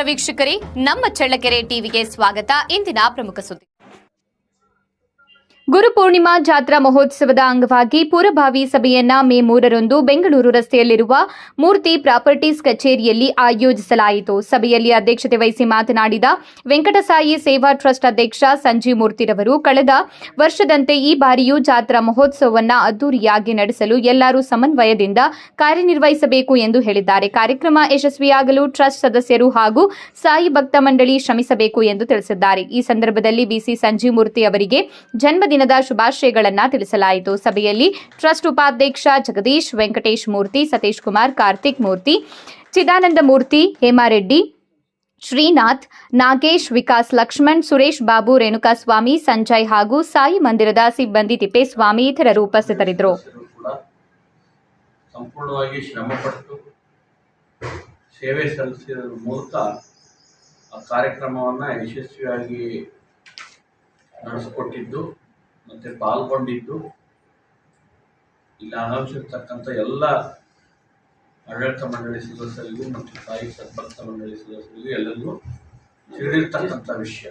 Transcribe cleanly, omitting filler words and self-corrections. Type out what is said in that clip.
ವೀಕ್ಷಕರೇ, ನಮ್ಮ ಚಳ್ಳಕೆರೆ ಟಿವಿಗೆ ಸ್ವಾಗತ. ಇಂದಿನ ಪ್ರಮುಖ ಸುದ್ದಿ. ಗುರುಪೂರ್ಣಿಮಾ ಜಾತ್ರಾ ಮಹೋತ್ಸವದ ಅಂಗವಾಗಿ ಪೂರ್ವಭಾವಿ ಸಭೆಯನ್ನ ಮೇ 3ರಂದು ಬೆಂಗಳೂರು ರಸ್ತೆಯಲ್ಲಿರುವ ಮೂರ್ತಿ ಪ್ರಾಪರ್ಟೀಸ್ ಕಚೇರಿಯಲ್ಲಿ ಆಯೋಜಿಸಲಾಯಿತು. ಸಭೆಯಲ್ಲಿ ಅಧ್ಯಕ್ಷತೆ ವಹಿಸಿ ಮಾತನಾಡಿದ ವೆಂಕಟಸಾಯಿ ಸೇವಾ ಟ್ರಸ್ಟ್ ಅಧ್ಯಕ್ಷ ಸಂಜೀವ್ ಮೂರ್ತಿರವರು, ಕಳೆದ ವರ್ಷದಂತೆ ಈ ಬಾರಿಯೂ ಜಾತ್ರಾ ಮಹೋತ್ಸವವನ್ನು ಅದ್ದೂರಿಯಾಗಿ ನಡೆಸಲು ಎಲ್ಲರೂ ಸಮನ್ವಯದಿಂದ ಕಾರ್ಯನಿರ್ವಹಿಸಬೇಕು ಎಂದು ಹೇಳಿದ್ದಾರೆ. ಕಾರ್ಯಕ್ರಮ ಯಶಸ್ವಿಯಾಗಲು ಟ್ರಸ್ಟ್ ಸದಸ್ಯರು ಹಾಗೂ ಸಾಯಿ ಭಕ್ತ ಮಂಡಳಿ ಶ್ರಮಿಸಬೇಕು ಎಂದು ತಿಳಿಸಿದ್ದಾರೆ. ಈ ಸಂದರ್ಭದಲ್ಲಿ ಬಿಸಿ ಸಂಜೀವ್ ಮೂರ್ತಿ ಅವರಿಗೆ ಜನ್ಮದಿನದ ಶುಭಾಶಯಗಳನ್ನು ತಿಳಿಸಲಾಯಿತು. ಸಭೆಯಲ್ಲಿ ಟ್ರಸ್ಟ್ ಉಪಾಧ್ಯಕ್ಷ ಜಗದೀಶ್, ವೆಂಕಟೇಶ್ ಮೂರ್ತಿ, ಸತೀಶ್ ಕುಮಾರ್, ಕಾರ್ತಿಕ್ ಮೂರ್ತಿ, ಚಿದಾನಂದ ಮೂರ್ತಿ, ಹೇಮಾರೆಡ್ಡಿ, ಶ್ರೀನಾಥ್, ನಾಗೇಶ್, ವಿಕಾಸ್, ಲಕ್ಷ್ಮಣ್, ಸುರೇಶ್ ಬಾಬು, ರೇಣುಕಾಸ್ವಾಮಿ, ಸಂಜಯ್ ಹಾಗೂ ಸಾಯಿ ಮಂದಿರದ ಸಿಬ್ಬಂದಿ ತಿಪ್ಪೇಸ್ವಾಮಿ ಇತರರು ಉಪಸ್ಥಿತರಿದ್ದರು. ಸಂಪೂರ್ಣವಾಗಿ ಶ್ರಮಪಟ್ಟು ಸೇವೆ ಸಲ್ಲಿಸಿದ ಮೂಲಕ ಆ ಕಾರ್ಯಕ್ರಮವನ್ನು ಯಶಸ್ವಿಯಾಗಿ ನಡೆಸಿಕೊಟ್ಟಿದ್ದು ಮತ್ತು ಪಾಲ್ಗೊಂಡಿದ್ದು, ಇಲ್ಲಿ ಆಗಮಿಸಿರ್ತಕ್ಕಂಥ ಎಲ್ಲ ಆಡಳಿತ ಮಂಡಳಿ ಸದಸ್ಯರಿಗೂ ಮತ್ತು ಸಾಯಿ ಸದ್ಭಕ್ತ ಮಂಡಳಿ ಸದಸ್ಯರಿಗೂ ಎಲ್ಲರಿಗೂ ತಿಳಿದಿರ್ತಕ್ಕಂಥ ವಿಷಯ.